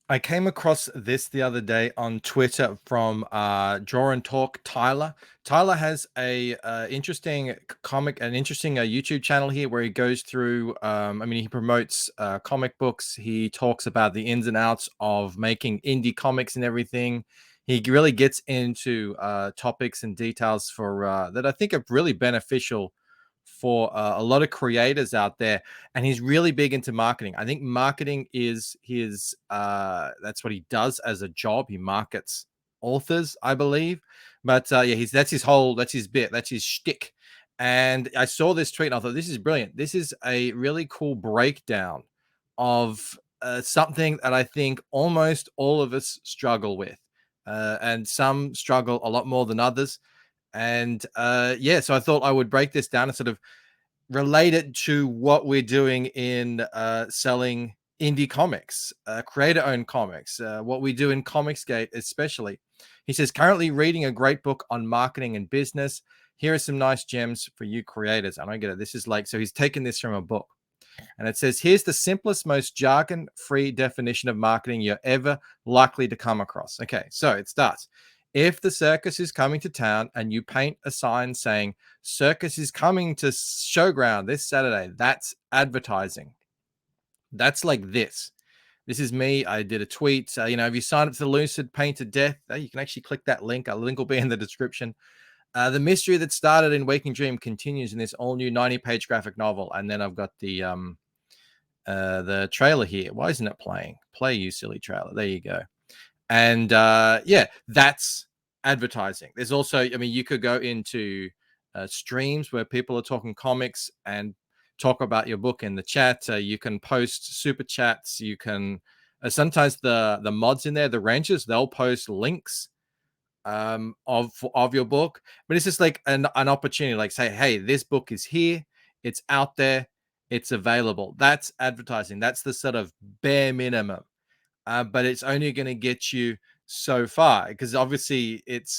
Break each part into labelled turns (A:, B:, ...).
A: I came across this the other day on Twitter from Draw and Talk Tyler. Tyler has a interesting an interesting YouTube channel here where he goes through. I mean, he promotes comic books. He talks about the ins and outs of making indie comics and everything. He really gets into topics and details for that I think are really beneficial for a lot of creators out there, and he's really big into marketing. I think marketing is his that's what he does as a job. He markets authors, I believe. But yeah, that's his bit, that's his shtick. And I saw this tweet and I thought, this is brilliant. This is a really cool breakdown of something that I think almost all of us struggle with, and some struggle a lot more than others. And yeah, so I thought I would break this down and sort of relate it to what we're doing in selling indie comics, creator-owned comics, what we do in Comicsgate especially. He says, currently reading a great book on marketing and business. Here are some nice gems for you creators. And I get it. This is like, so he's taken this from a book. And it says, here's the simplest, most jargon-free definition of marketing you're ever likely to come across. Okay, so it starts. If the circus is coming to town and you paint a sign saying, circus is coming to Showground this Saturday, that's advertising. That's like this. This is me. I did a tweet. If you sign up to the Lucid Painted Death, you can actually click that link. A link will be in the description. The mystery that started in Waking Dream continues in this all-new 90-page graphic novel. And then I've got the trailer here. Why isn't it playing? Play, you silly trailer. There you go. And yeah, that's advertising. There's also, I mean, you could go into streams where people are talking comics and talk about your book in the chat. You can post super chats. You can sometimes the mods in there, the ranchers, they'll post links of your book. But it's just like an opportunity, like say, hey, this book is here, it's out there, it's available. That's advertising. That's the sort of bare minimum. But it's only going to get you so far, because obviously it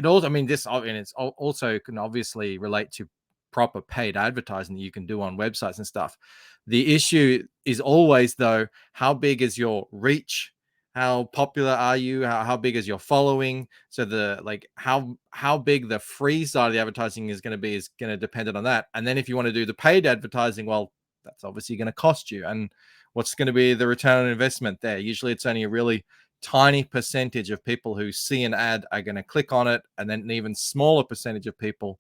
A: also, I mean, this, and it's also can obviously relate to proper paid advertising that you can do on websites and stuff. The issue is always, though, how big is your reach? How popular are you? How big is your following? So the like how big the free side of the advertising is going to be is going to depend on that. And then if you want to do the paid advertising, well, that's obviously going to cost you. And what's going to be the return on investment there? Usually it's only a really tiny percentage of people who see an ad are going to click on it, and then an even smaller percentage of people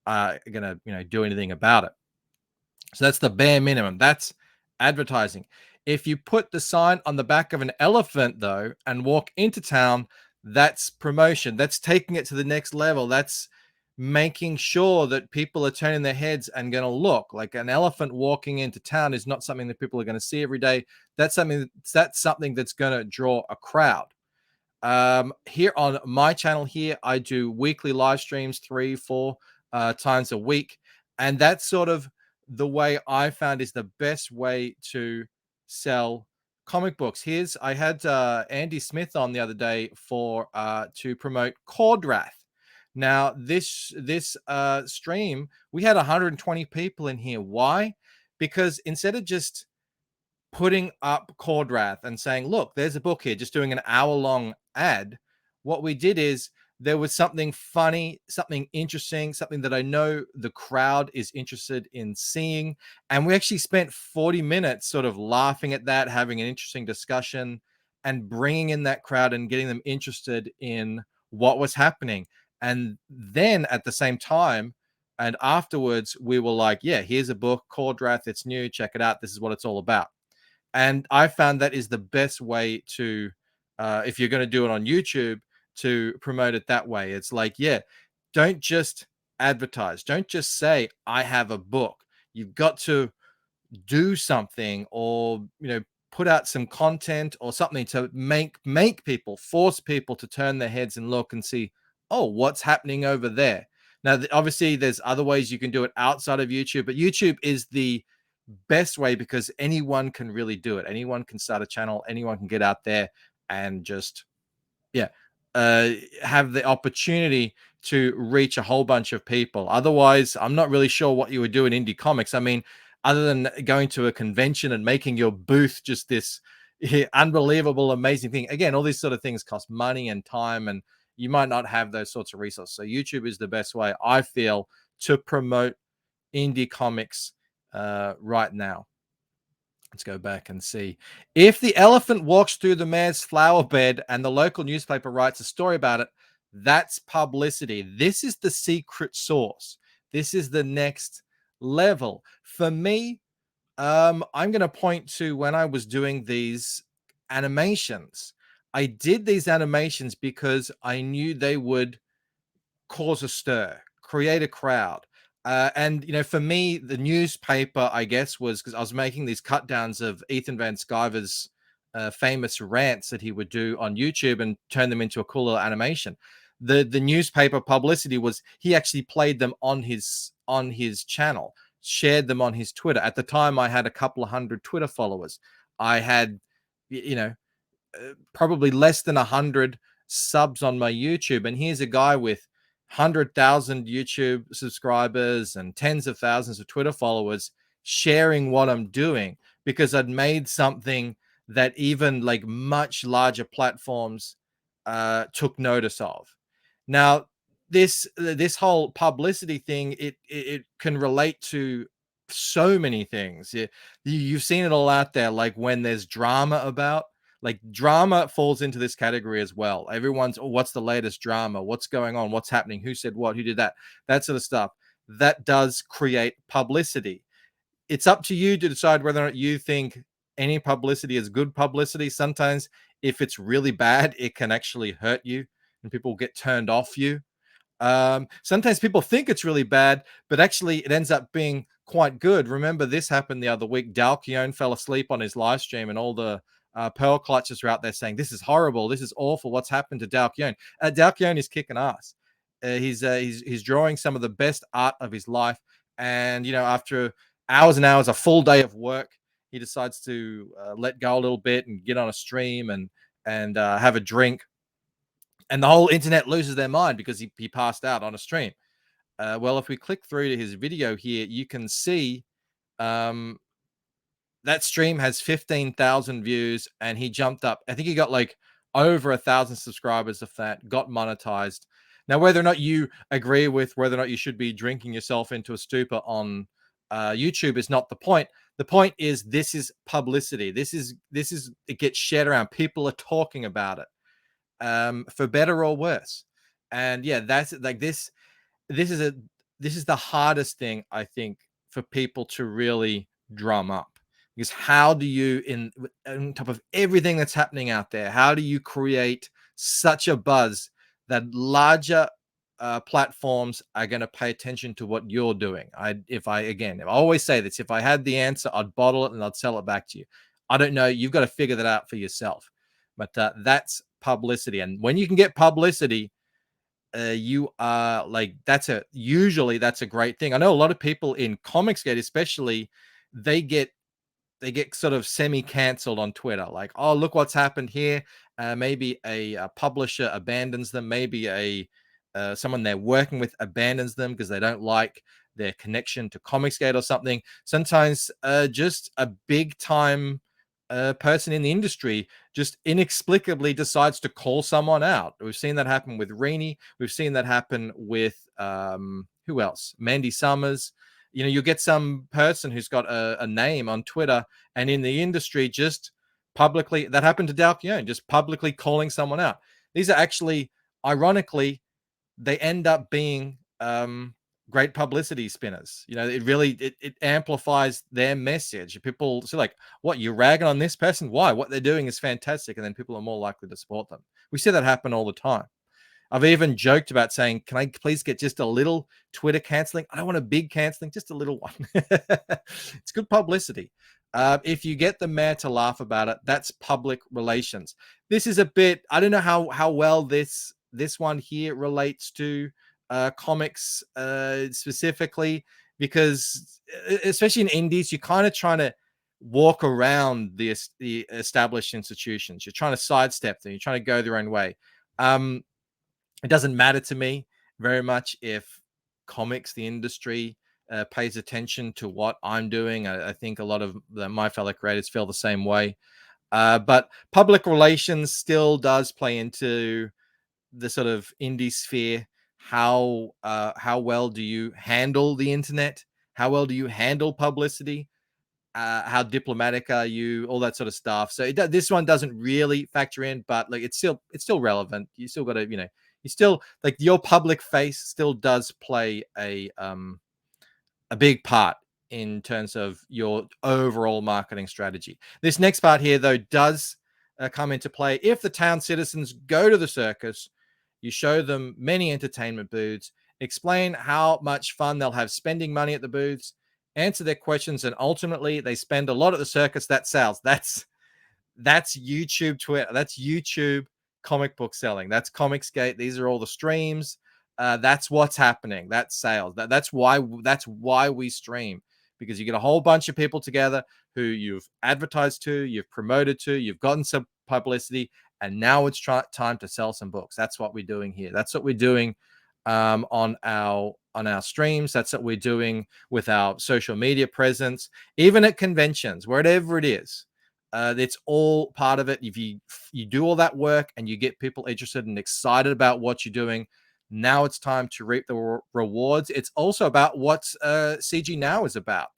A: are going to do anything about it. So that's the bare minimum. That's advertising. If you put the sign on the back of an elephant, though, and walk into town, that's promotion. That's taking it to the next level. That's making sure that people are turning their heads and going to look. Like an elephant walking into town is not something that people are going to see every day. That's something that's going to draw a crowd. Here on my channel here, I do weekly live streams, 3-4 times a week. And that's sort of the way I found is the best way to sell comic books. I had Andy Smith on the other day for to promote Cordrath. Now, this stream, we had 120 people in here. Why? Because instead of just putting up Cordrath and saying, look, there's a book here, just doing an hour-long ad, what we did is there was something funny, something interesting, something that I know the crowd is interested in seeing. And we actually spent 40 minutes sort of laughing at that, having an interesting discussion and bringing in that crowd and getting them interested in what was happening. And then at the same time and afterwards, we were like, yeah, here's a book, Cordrath, it's new, check it out. This is what it's all about. And I found that is the best way to, if you're going to do it on YouTube, to promote it that way. It's like, yeah, don't just advertise. Don't just say, I have a book. You've got to do something, or, put out some content or something to make people, force people to turn their heads and look and see, oh, what's happening over there. Now, obviously, there's other ways you can do it outside of YouTube, but YouTube is the best way because anyone can really do it. Anyone can start a channel. Anyone can get out there and just, have the opportunity to reach a whole bunch of people. Otherwise, I'm not really sure what you would do in indie comics. I mean, other than going to a convention and making your booth just this, unbelievable, amazing thing. Again, all these sort of things cost money and time, and you might not have those sorts of resources. So YouTube is the best way, I feel, to promote indie comics right now. Let's go back and see. If the elephant walks through the mayor's flower bed and the local newspaper writes a story about it, that's publicity. This is the secret sauce. This is the next level. For me, I'm going to point to when I was doing these animations. I did these animations because I knew they would cause a stir, create a crowd. And for me, the newspaper, I guess, was because I was making these cut downs of Ethan Van Sciver's famous rants that he would do on YouTube and turn them into a cool little animation. The newspaper publicity was he actually played them on his channel, shared them on his Twitter. At the time, I had a couple of hundred Twitter followers. I had, probably less than 100 subs on my YouTube, and here's a guy with 100,000 YouTube subscribers and tens of thousands of Twitter followers sharing what I'm doing because I'd made something that even like much larger platforms took notice of. Now, this whole publicity thing, it can relate to so many things. You've seen it all out there, like when there's drama about, like drama falls into this category as well. Everyone's, oh, what's the latest drama? What's going on? What's happening? Who said what? Who did that? That sort of stuff. That does create publicity. It's up to you to decide whether or not you think any publicity is good publicity. Sometimes if it's really bad, it can actually hurt you and people get turned off you. Sometimes people think it's really bad, but actually it ends up being quite good. Remember, this happened the other week. Dalkione fell asleep on his live stream, and all the pearl clutches are out there saying, "This is horrible. This is awful. What's happened to Dalkione?" Dalkione is kicking ass. He's drawing some of the best art of his life, and after hours and hours, a full day of work, he decides to let go a little bit and get on a stream and have a drink. And the whole internet loses their mind because he passed out on a stream. Well, if we click through to his video here, you can see that stream has 15,000 views, and he jumped up. I think he got like over 1,000 subscribers of that, got monetized. Now, whether or not you agree with whether or not you should be drinking yourself into a stupor on YouTube is not the point. The point is this is publicity. This is it gets shared around. People are talking about it, for better or worse. And yeah, that's like this is the hardest thing, I think, for people to really drum up. Because how do you, on top of everything that's happening out there, how do you create such a buzz that larger platforms are going to pay attention to what you're doing? I always say this: if I had the answer, I'd bottle it and I'd sell it back to you. I don't know. You've got to figure that out for yourself. But that's publicity, and when you can get publicity, you are like, usually that's a great thing. I know a lot of people in Comicsgate, especially, they get sort of semi-canceled on Twitter. Like, oh, look what's happened here. Maybe a publisher abandons them. Maybe someone they're working with abandons them because they don't like their connection to Comicsgate or something. Sometimes just a big time person in the industry just inexplicably decides to call someone out. We've seen that happen with Rini. We've seen that happen with who else? Mandy Summers. You get some person who's got a name on Twitter and in the industry just publicly, that happened to Dalkione, just publicly calling someone out. These are actually, ironically, they end up being great publicity spinners. It amplifies their message. People say, like, what, you're ragging on this person? Why? What they're doing is fantastic. And then people are more likely to support them. We see that happen all the time. I've even joked about saying, can I please get just a little Twitter canceling? I don't want a big canceling, just a little one. It's good publicity. If you get the mayor to laugh about it, that's public relations. This is a bit, I don't know how well this one here relates to comics specifically, because especially in indies, you're kind of trying to walk around the established institutions. You're trying to sidestep them. You're trying to go their own way. It doesn't matter to me very much if comics, the industry, pays attention to what I'm doing. I think a lot of my fellow creators feel the same way. But public relations still does play into the sort of indie sphere. How well do you handle the internet? How well do you handle publicity? How diplomatic are you? All that sort of stuff. So this one doesn't really factor in, but like it's still relevant. You still got to, you still like your public face still does play a big part in terms of your overall marketing strategy. This next part here, though, does come into play. If the town citizens go to the circus, you show them many entertainment booths, explain how much fun they'll have spending money at the booths, answer their questions, and ultimately they spend a lot at the circus. That sells. That's YouTube Twitter. That's YouTube comic book selling. That's Comicsgate. These are all the streams. That's what's happening. That's sales. That's why we stream, because you get a whole bunch of people together who you've advertised to, you've promoted to, you've gotten some publicity, and now it's time to sell some books. That's what we're doing here. That's what we're doing on our streams. That's what we're doing with our social media presence, even at conventions, wherever it is. It's all part of it. If you do all that work and you get people interested and excited about what you're doing, now it's time to reap the rewards. It's also about what CG Now is about.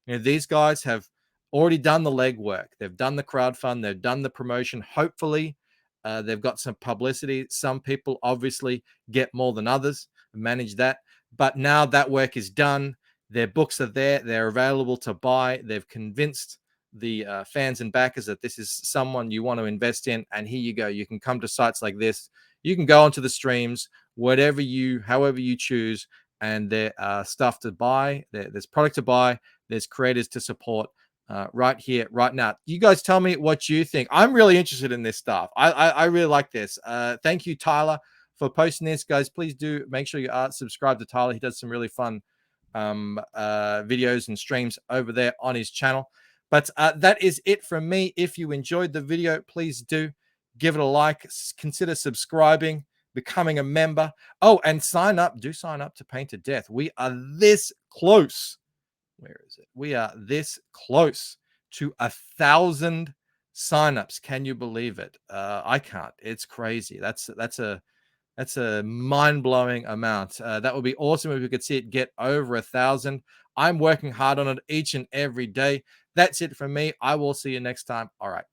A: These guys have already done the legwork. They've done the crowdfund. They've done the promotion. Hopefully, they've got some publicity. Some people obviously get more than others, manage that. But now that work is done. Their books are there. They're available to buy. They've convinced the fans and backers that this is someone you want to invest in. And here you go. You can come to sites like this. You can go onto the streams, however you choose, and there are stuff to buy. There's product to buy. There's creators to support right here, right now. You guys tell me what you think. I'm really interested in this stuff. I really like this. Thank you, Tyler, for posting this. Guys, please do make sure you are subscribed to Tyler. He does some really fun videos and streams over there on his channel. But that is it from me. If you enjoyed the video, please do give it a like. Consider subscribing, becoming a member. Oh, and sign up. Do sign up to Paint to Death. We are this close. Where is it? We are this close to 1,000 signups. Can you believe it? I can't. It's crazy. That's a mind-blowing amount. That would be awesome if we could see it get over 1,000. I'm working hard on it each and every day. That's it from me. I will see you next time. All right.